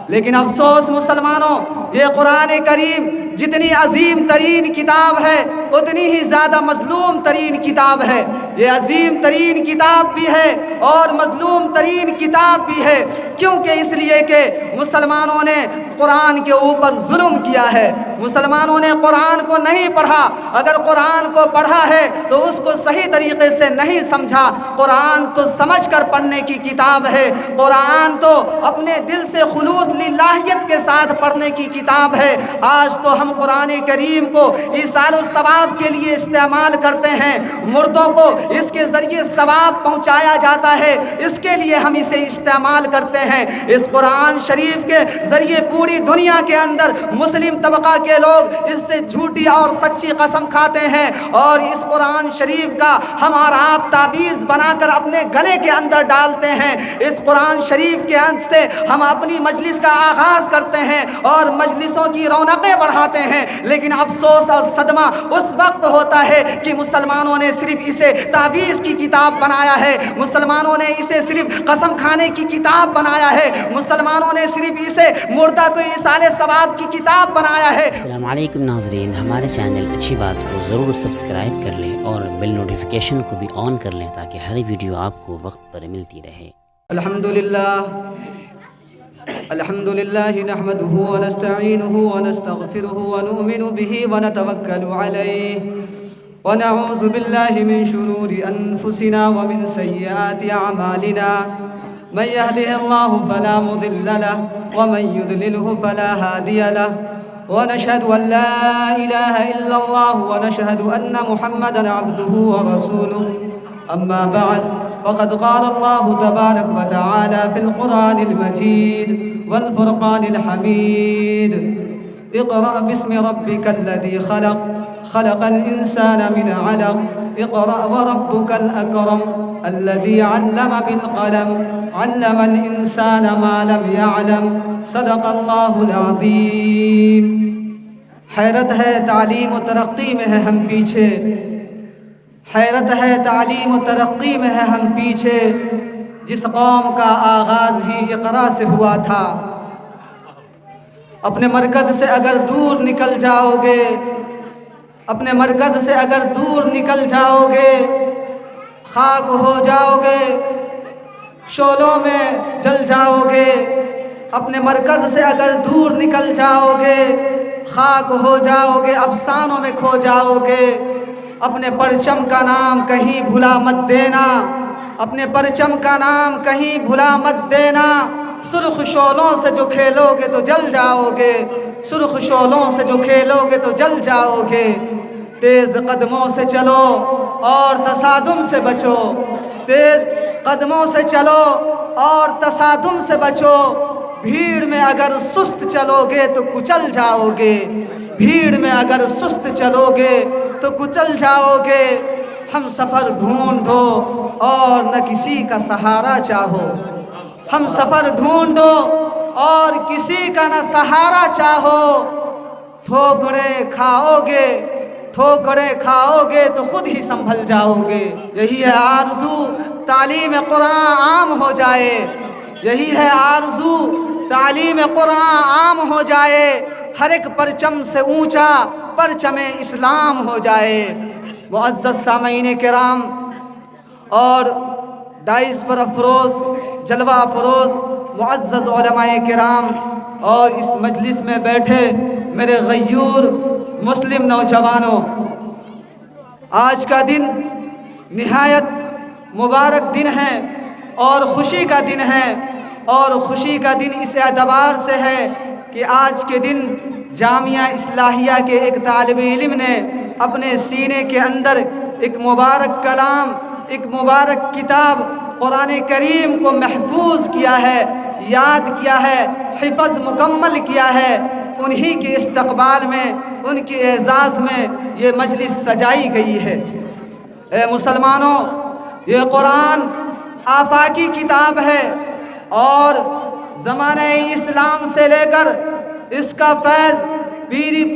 لیکن افسوس مسلمانوں، یہ قرآن کریم جتنی عظیم ترین کتاب ہے اتنی ہی زیادہ مظلوم ترین کتاب ہے۔ یہ عظیم ترین کتاب بھی ہے اور مظلوم ترین کتاب بھی ہے، کیونکہ اس لیے کہ مسلمانوں نے قرآن کے اوپر ظلم کیا ہے، مسلمانوں نے قرآن کو نہیں پڑھا، اگر قرآن کو پڑھا ہے تو اس کو صحیح طریقے سے نہیں سمجھا۔ قرآن تو سمجھ کر پڑھنے کی کتاب ہے، قرآن تو اپنے دل سے خلوص للہیت کے ساتھ پڑھنے کی کتاب ہے۔ آج تو ہم قرآن کریم کو ایصال الثواب کے لیے استعمال کرتے ہیں، مردوں کو اس کے ذریعے ثواب پہنچایا جاتا ہے، اس کے لیے ہم اسے استعمال کرتے ہیں۔ اس قرآن شریف کے ذریعے پوری دنیا کے اندر مسلم طبقہ کے لوگ اس سے جھوٹی اور سچی قسم کھاتے ہیں، اور اس قرآن شریف کا ہم اور آپ تعویذ بنا کر اپنے گلے کے اندر ڈالتے ہیں۔ اس قرآن شریف کے اندر سے ہم اپنی مجلس کا آغاز کرتے ہیں اور مجلسوں کی رونقیں بڑھاتے ہیں، لیکن افسوس اور صدمہ اس وقت ہوتا ہے کہ مسلمانوں نے صرف اسے تعویذ کی کتاب بنایا ہے، مسلمانوں نے اسے صرف قسم کھانے کی کتاب بنایا ہے، مسلمانوں نے صرف اسے مردہ کو ایصال ثواب کی کتاب بنایا ہے۔ السلام علیکم ناظرین، ہمارے چینل اچھی بات کو ضرور سبسکرائب کر لیں اور بیل نوٹیفیکیشن کو بھی آن کر لیں تاکہ ہر ویڈیو آپ کو وقت پر ملتی رہے۔ الحمد لله نحمده ونستعينه ونستغفره ونؤمن به ونتوكل عليه ونعوذ بالله من شرور أنفسنا ومن سيئات أعمالنا، من يهده الله فلا مضل له ومن يضلله فلا هادي له، ونشهد أن لا إله إلا الله ونشهد أن محمدا عبده ورسوله، أما بعد فقد قال الله تبارك وتعالى في القرآن المجيد والفرقان الحميد: اقرأ باسم ربك الذي خلق، خلق الإنسان من علق، اقرأ وربك الأكرم الذي علم بالقلم، علم الإنسان ما لم يعلم، صدق الله العظيم۔ حیرت ہے تعلیم و ترقی میں ہے ہم پیچھے، حیرت ہے تعلیم و ترقی میں ہے ہم پیچھے، جس قوم کا آغاز ہی اقرا سے ہوا تھا۔ اپنے مرکز سے اگر دور نکل جاؤ گے، اپنے مرکز سے اگر دور نکل جاؤ گے، خاک ہو جاؤ گے، شعلوں میں جل جاؤ گے۔ اپنے مرکز سے اگر دور نکل جاؤ گے، خاک ہو جاؤ گے، افسانوں میں کھو جاؤ گے۔ اپنے پرچم کا نام کہیں بھلا مت دینا، اپنے پرچم کا نام کہیں بھلا مت دینا، سرخ شعلوں سے جو کھیلو گے تو جل جاؤ گے، سرخ شعلوں سے جو کھیلو گے تو جل جاؤ گے۔ تیز قدموں سے چلو اور تصادم سے بچو، تیز قدموں سے چلو اور تصادم سے بچو، بھیڑ میں اگر سست چلو گے تو کچل جاؤ گے، بھیڑ میں اگر سست چلو گے تو کچل جاؤ گے۔ ہم سفر ڈھونڈو اور نہ کسی کا سہارا چاہو، ہم سفر ڈھونڈو اور کسی کا نہ سہارا چاہو، ٹھوکریں کھاؤ گے، ٹھوکریں کھاؤ گے تو خود ہی سنبھل جاؤ گے۔ یہی ہے آرزو تعلیم قرآن عام ہو جائے، یہی ہے آرزو تعلیم قرآن عام ہو جائے، ہر ایک پرچم سے اونچا پرچم اسلام ہو جائے۔ معزز سامعین کرام اور ڈائس پر افروز، جلوہ افروز معزز علماء کرام اور اس مجلس میں بیٹھے میرے غیور مسلم نوجوانوں، آج کا دن نہایت مبارک دن ہے اور خوشی کا دن ہے، اور خوشی کا دن اس اعتبار سے ہے کہ آج کے دن جامعہ اصلاحیہ کے ایک طالب علم نے اپنے سینے کے اندر ایک مبارک کلام، ایک مبارک کتاب قرآن کریم کو محفوظ کیا ہے، یاد کیا ہے، حفظ مکمل کیا ہے۔ انہی کے استقبال میں، ان کے اعزاز میں یہ مجلس سجائی گئی ہے۔ اے مسلمانوں، یہ قرآن آفاقی کتاب ہے اور زمانہ اسلام سے لے کر اس کا فیض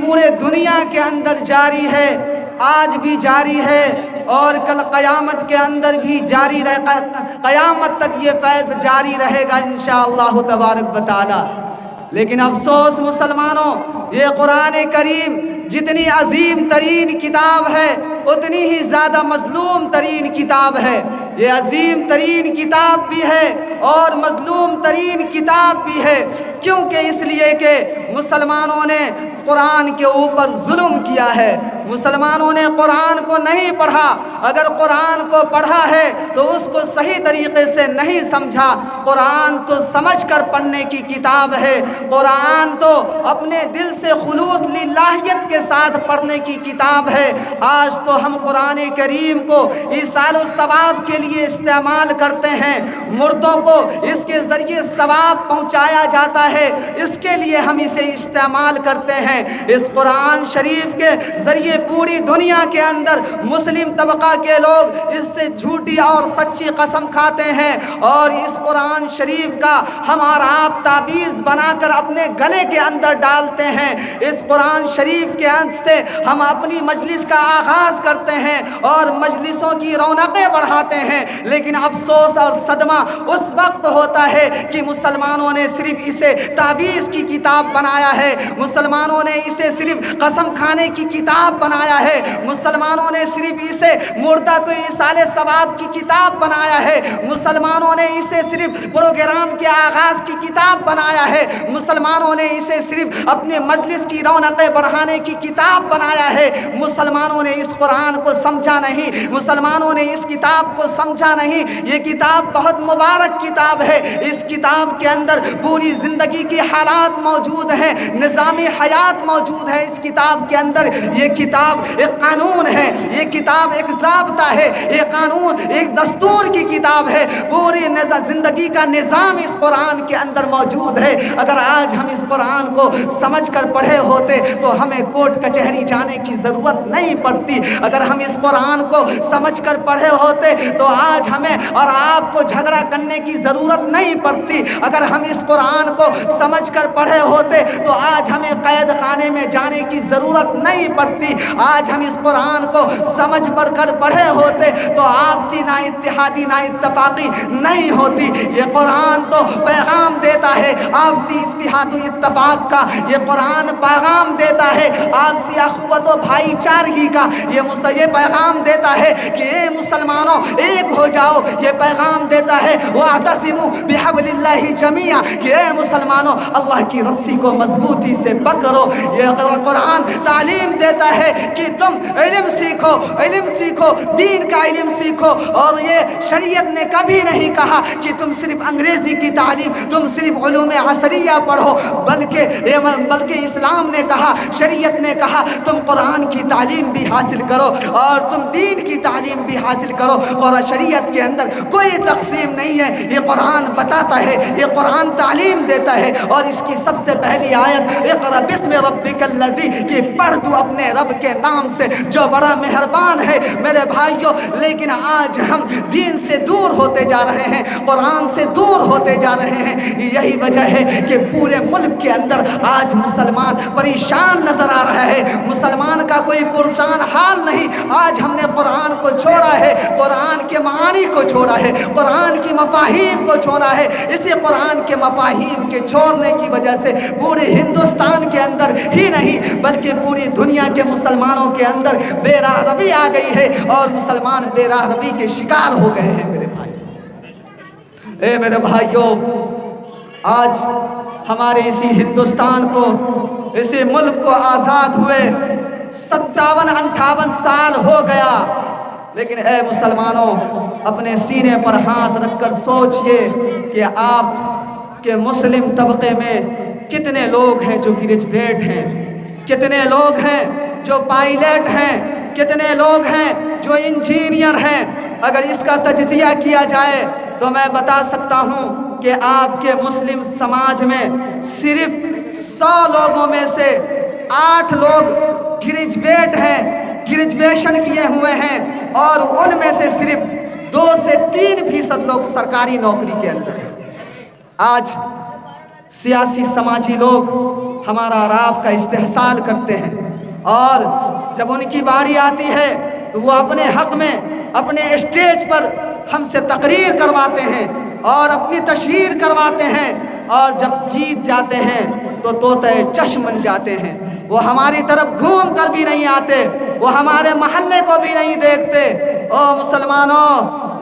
پورے دنیا کے اندر جاری ہے، آج بھی جاری ہے اور کل قیامت کے اندر بھی جاری رہے، قیامت تک یہ فیض جاری رہے گا انشاءاللہ تبارک و تعالی۔ لیکن افسوس مسلمانوں، یہ قرآن کریم جتنی عظیم ترین کتاب ہے اتنی ہی زیادہ مظلوم ترین کتاب ہے۔ یہ عظیم ترین کتاب بھی ہے اور مظلوم ترین کتاب بھی ہے۔ کیونکہ اس لیے کہ مسلمانوں نے قرآن کے اوپر ظلم کیا ہے، مسلمانوں نے قرآن کو نہیں پڑھا، اگر قرآن کو پڑھا ہے تو اس کو صحیح طریقے سے نہیں سمجھا۔ قرآن تو سمجھ کر پڑھنے کی کتاب ہے، قرآن تو اپنے دل سے خلوص للہیت کے ساتھ پڑھنے کی کتاب ہے۔ آج تو ہم قرآن کریم کو ایصال الثواب کے لیے استعمال کرتے ہیں، مردوں کو اس کے ذریعے ثواب پہنچایا جاتا ہے، اس کے لیے ہم اسے استعمال کرتے ہیں۔ اس قرآن شریف کے ذریعے پوری دنیا کے اندر مسلم طبقہ کے لوگ اس سے جھوٹی اور سچی قسم کھاتے ہیں، اور اس قرآن شریف کا ہم اور آپ تعبیذ بنا کر اپنے گلے کے اندر ڈالتے ہیں۔ اس قرآن شریف کے اندر سے ہم اپنی مجلس کا آغاز کرتے ہیں اور مجلسوں کی رونقیں بڑھاتے ہیں، لیکن افسوس اور صدمہ اس وقت ہوتا ہے کہ مسلمانوں نے صرف اسے تعویذ کی کتاب بنایا ہے، مسلمانوں نے اسے صرف قسم کھانے کی کتاب بنایا ہے، مسلمانوں نے صرف اسے مردہ کو ایصال ثواب کی کتاب بنایا ہے، مسلمانوں نے اسے صرف پروگرام کے آغاز کی کتاب بنایا ہے، مسلمانوں نے اسے صرف اپنے مجلس کی رونقیں بڑھانے کی کتاب بنایا ہے۔ مسلمانوں نے اس قرآن کو سمجھا نہیں، مسلمانوں نے اس کتاب کو سمجھا نہیں۔ یہ کتاب بہت مبارک کتاب ہے، اس کتاب کے اندر پوری زندگی کی حالات موجود ہیں، نظام حیات موجود ہے اس کتاب کے اندر۔ یہ کتاب ایک قانون ہے، یہ کتاب ایک ضابطہ ہے، یہ قانون ایک دستور کی کتاب ہے، پوری زندگی کا نظام اس قرآن کے اندر موجود ہے۔ اگر آج ہم اس قرآن کو سمجھ کر پڑھے ہوتے تو ہمیں کورٹ کچہری جانے کی ضرورت نہیں پڑتی، اگر ہم اس قرآن کو سمجھ کر پڑھے ہوتے تو آج ہمیں اور آپ کو جھگڑا کرنے کی ضرورت نہیں پڑتی، اگر ہم اس قرآن کو سمجھ کر پڑھے ہوتے تو آج ہمیں قید خانے میں جانے کی ضرورت نہیں پڑتی، آج ہم اس قرآن کو سمجھ پڑھ کر پڑھے ہوتے تو آپسی نا اتحادی نا اتفاقی نہیں ہوتی۔ یہ قرآن تو پیغام دیتا ہے آپسی اتحاد و اتفاق کا، یہ قرآن پیغام دیتا ہے آپسی اخوت و بھائی چارگی کا، یہ پیغام دیتا ہے کہ اے مسلمانوں ایک ہو جاؤ، یہ پیغام دیتا ہے وَاعْتَصِمُوا بِحَبْلِ اللَّهِ جَمِيعًا کہ اے مسلمانوں اللہ کی رسی کو مضبوطی سے پکڑو۔ یہ قرآن تعلیم دیتا ہے کہ تم علم سیکھو، علم سیکھو، دین کا علم سیکھو، اور یہ شریعت نے کبھی نہیں کہا کہ تم صرف انگریزی کی تعلیم، تم صرف علوم عصریہ پڑھو، بلکہ اسلام نے کہا، شریعت نے کہا تم قرآن کی تعلیم بھی حاصل کرو اور تم دین کی تعلیم بھی حاصل کرو، اور شریعت کے اندر کوئی تقسیم نہیں ہے۔ یہ قرآن بتاتا ہے، یہ قرآن تعلیم دیتا ہے، اور اس کی سب سے پہلی آیت اقرأ بسم ربک الذی کہ پڑھ تو اپنے رب کے نام سے جو بڑا مہربان ہے۔ میرے بھائیوں، لیکن آج ہم دین سے دور ہوتے جا رہے ہیں، قرآن سے دور ہوتے جا رہے ہیں۔ یہی وجہ ہے کہ پورے ملک کے اندر آج مسلمان پریشان نظر آ رہا ہے، مسلمان کا کوئی پرسان حال نہیں۔ آج ہم نے قرآن کو چھوڑا ہے، قرآن کے معانی کو چھوڑا ہے، قرآن کی مفاہیم کو چھوڑا ہے۔ اسی قرآن کے مفاہیم کے چھوڑنے کی وجہ سے پورے ہندوستان کے اندر ہی نہیں بلکہ پوری دنیا کے مسلمانوں کے اندر بے راہ روی آ گئی ہے، اور مسلمان بے راہ روی کے شکار ہو گئے ہیں۔ میرے بھائی، اے میرے بھائیوں، آج ہمارے اسی ہندوستان کو، اسی ملک کو آزاد ہوئے 57-58 سال ہو گیا، لیکن اے مسلمانوں اپنے سینے پر ہاتھ رکھ کر سوچئے کہ آپ کے مسلم طبقے میں کتنے لوگ ہیں جو گریجویٹ ہیں، کتنے لوگ ہیں جو پائلٹ ہیں، کتنے لوگ ہیں جو انجینئر ہیں۔ اگر اس کا تجزیہ کیا جائے تو میں بتا سکتا ہوں کہ آپ کے مسلم سماج میں صرف 100 لوگوں میں سے 8 لوگ گریجویٹ ہیں، گریجویشن کیے ہوئے ہیں، اور ان میں سے صرف 2 سے 3% لوگ سرکاری نوکری کے اندر ہیں۔ آج سیاسی سماجی لوگ ہمارا اور آپ کا استحصال کرتے ہیں، اور جب ان کی باری آتی ہے تو وہ اپنے حق میں اپنے اسٹیج پر ہم سے تقریر کرواتے ہیں اور اپنی تشہیر کرواتے ہیں، اور جب جیت جاتے ہیں تو طوطے چشم بن جاتے ہیں. وہ ہماری طرف گھوم کر بھی نہیں آتے, وہ ہمارے محلے کو بھی نہیں دیکھتے. او مسلمانوں,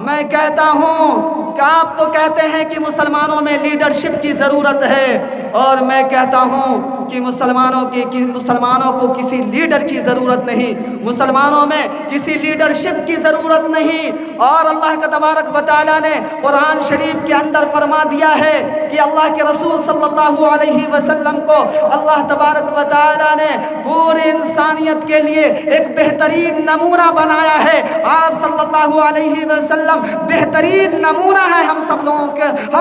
میں کہتا ہوں کہ آپ تو کہتے ہیں کہ مسلمانوں میں لیڈرشپ کی ضرورت ہے, اور میں کہتا ہوں کہ مسلمانوں کو کسی لیڈر کی ضرورت نہیں, مسلمانوں میں کسی لیڈرشپ کی ضرورت نہیں. اور اللہ کا تبارک و تعالیٰ نے قرآن شریف کے اندر فرما دیا ہے کہ اللہ کے رسول صلی اللہ علیہ وسلم کو اللہ تبارک و تعالیٰ نے پوری انسانیت کے لیے ایک بہترین نمونہ بنایا ہے. آپ صلی اللہ علیہ وسلم بہترین نمونہ ہے ہم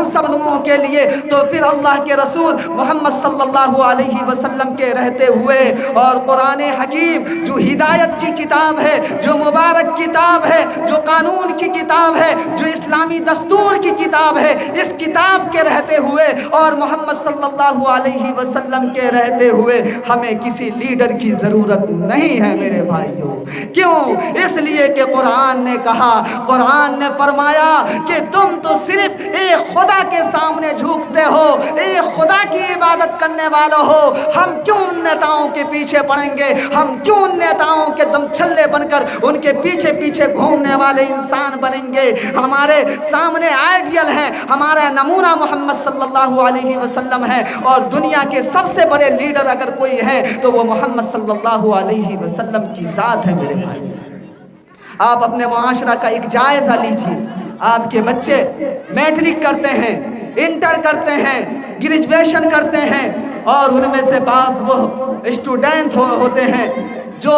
سب لوگوں کے لیے. تو پھر اللہ کے رسول محمد صلی اللہ علیہ وسلم کے رہتے ہوئے اور قرآن حکیم جو ہدایت کی کتاب ہے, جو مبارک کتاب ہے, جو قانون کی کتاب ہے, جو اسلامی دستور کی کتاب ہے, اس کتاب کے رہتے ہوئے اور محمد صلی اللہ علیہ وسلم کے رہتے ہوئے ہمیں کسی لیڈر کی ضرورت نہیں ہے میرے بھائیوں. کیوں؟ اس لیے کہ قرآن نے کہا, قرآن نے فرمایا کہ تم تو صرف ایک خدا کے سامنے جھکتے ہو, ایک خدا کی عبادت کرنے والے ہو. ہم کیوں ان نیتاؤں کے پیچھے پڑیں گے؟ ہم کیوں ان نیتاؤں کے دم چھلے بن کر ان کے پیچھے پیچھے گھومنے والے انسان بنیں گے؟ ہمارے سامنے آئیڈیل ہے, ہمارا نمونہ محمد صلی اللہ علیہ وسلم ہے, اور دنیا کے سب سے بڑے لیڈر اگر کوئی ہے تو وہ محمد صلی اللہ علیہ وسلم کی ذات ہے میرے بھائی. آپ اپنے معاشرہ کا ایک جائزہ لیجیے. آپ کے بچے میٹرک کرتے ہیں, انٹر کرتے ہیں, گریجویشن کرتے ہیں, اور ان میں سے بعض وہ اسٹوڈنٹ ہوتے ہیں جو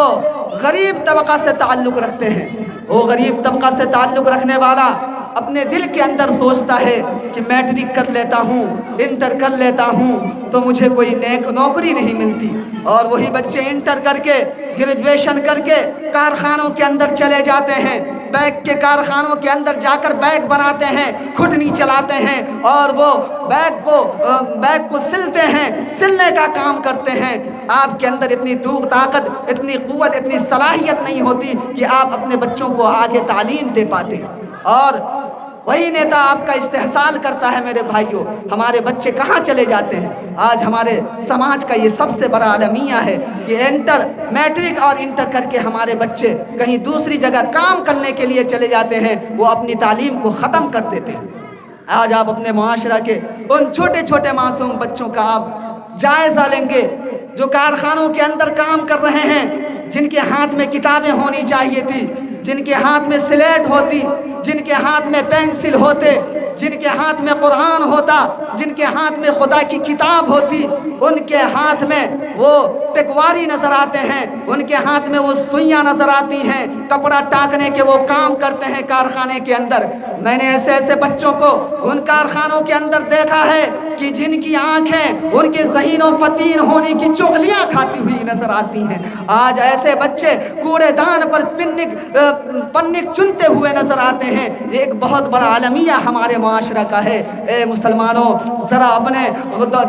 غریب طبقہ سے تعلق رکھتے ہیں. وہ غریب طبقہ سے تعلق رکھنے والا اپنے دل کے اندر سوچتا ہے کہ میٹرک کر لیتا ہوں, انٹر کر لیتا ہوں تو مجھے کوئی نوکری نہیں ملتی. اور وہی بچے انٹر کر کے, گریجویشن کر کے کارخانوں کے اندر چلے جاتے ہیں, بیگ کے کارخانوں کے اندر جا کر بیگ بناتے ہیں, کھٹنی چلاتے ہیں, اور وہ بیگ کو سلتے ہیں, سلنے کا کام کرتے ہیں. آپ کے اندر اتنی طاقت, اتنی قوت, اتنی صلاحیت نہیں ہوتی کہ آپ اپنے بچوں کو آگے تعلیم دے پاتے. اور وہی نیتا آپ کا استحصال کرتا ہے میرے بھائیوں. ہمارے بچے کہاں چلے جاتے ہیں؟ آج ہمارے سماج کا یہ سب سے بڑا المیہ ہے کہ میٹرک اور انٹر کر کے ہمارے بچے کہیں دوسری جگہ کام کرنے کے لیے چلے جاتے ہیں, وہ اپنی تعلیم کو ختم کر دیتے ہیں. آج آپ اپنے معاشرہ کے ان چھوٹے چھوٹے معصوم بچوں کا آپ جائزہ لیں گے جو کارخانوں کے اندر کام کر رہے ہیں, جن کے ہاتھ میں کتابیں ہونی چاہیے تھی, جن کے ہاتھ میں سلیٹ ہوتی, جن کے ہاتھ میں پینسل ہوتے, جن کے ہاتھ میں قرآن ہوتا, جن کے ہاتھ میں خدا کی کتاب ہوتی, ان کے ہاتھ میں وہ ٹکواری نظر آتے ہیں, ان کے ہاتھ میں وہ سوئیاں نظر آتی ہیں, کپڑا ٹانکنے کے وہ کام کرتے ہیں کارخانے کے اندر. میں نے ایسے بچوں کو ان کارخانوں کے اندر دیکھا ہے کہ جن کی آنکھیں ان کے ذہین و فطین ہونے کی چغلیاں کھاتی ہوئی نظر آتی ہیں. آج ایسے بچے کوڑے دان پر پنک چنتے ہوئے نظر آتے ہیں. ایک بہت بڑا المیہ ہمارے معاشرہ کا ہے. اے مسلمانوں, ذرا اپنے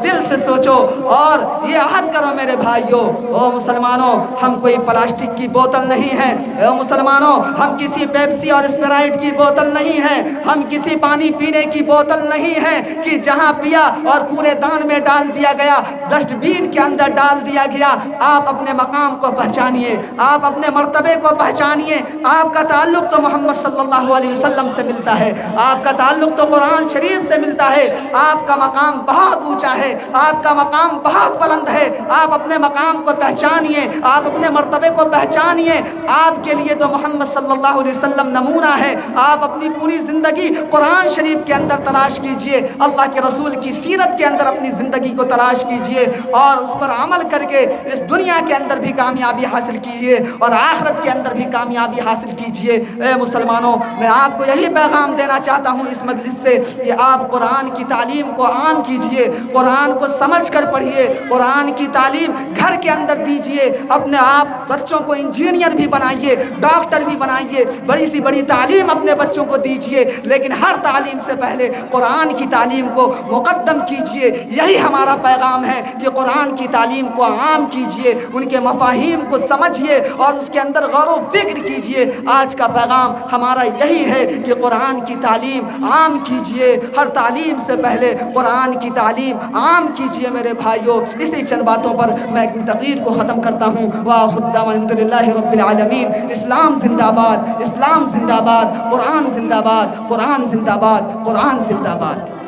دل سے سوچو اور یہ عہد کرو میرے بھائیوں. او مسلمانوں, ہم کوئی پلاسٹک کی بوتل نہیں ہے. اے مسلمانوں, ہم کسی پیپسی اور اسپرائٹ کی بوتل نہیں ہے. ہم کسی پانی پینے کی بوتل نہیں ہے کہ جہاں پیا اور کوڑے دان میں ڈال دیا گیا, ڈسٹ بین کے اندر ڈال دیا گیا. آپ اپنے مقام کو پہچانیے, آپ اپنے مرتبے کو پہچانیے. آپ کا تعلق تو محمد صلی اللہ علیہ وسلم سے ملتا ہے, آپ کا تعلق تو قرآن شریف سے ملتا ہے. آپ کا مقام بہت اونچا ہے, آپ کا مقام بہت بلند ہے. آپ اپنے مقام کو پہچانیے, آپ اپنے مرتبے کو پہچانیے. آپ کے لیے تو محمد صلی اللہ علیہ وسلم نمونہ ہے. آپ اپنی پوری زندگی قرآن شریف کے اندر تلاش کیجئے, اللہ کے رسول کی سیرت کے اندر اپنی زندگی کو تلاش کیجئے, اور اس پر عمل کر کے اس دنیا کے اندر بھی کامیابی حاصل کیجئے اور آخرت کے اندر بھی کامیابی حاصل کیجئے. اے مسلمانوں, میں آپ کو یہی پیغام دینا چاہتا ہوں اس مجلس سے کہ آپ قرآن کی تعلیم کو عام کیجئے, قرآن کو سمجھ کر پڑھیے, قرآن کی تعلیم گھر کے اندر دیجئے. اپنے آپ بچوں کو انجینئر بھی بنائیے, ڈاکٹر بھی بنائیے, بڑی سی بڑی تعلیم اپنے بچوں کو دیجئے, لیکن ہر تعلیم سے پہلے قرآن کی تعلیم کو مقدم کیجئے. یہی ہمارا پیغام ہے کہ قرآن کی تعلیم کو عام کیجئے, ان کے مفاہیم کو سمجھیے اور اس کے اندر غور و فکر کیجئے. آج کا پیغام ہمارا یہی ہے کہ قرآن کی تعلیم عام کیجئے. ہر تعلیم سے پہلے قرآن کی تعلیم عام کیجیے میرے بھائیوں۔ اسی چند باتوں پر میں اپنی تقریر کو ختم کرتا ہوں۔ وآخر دعوانا الحمد للہ رب العالمین۔ اسلام زندہ باد، اسلام زندہ باد، قرآن زندہ باد، قرآن زندہ باد، قرآن زندہ باد۔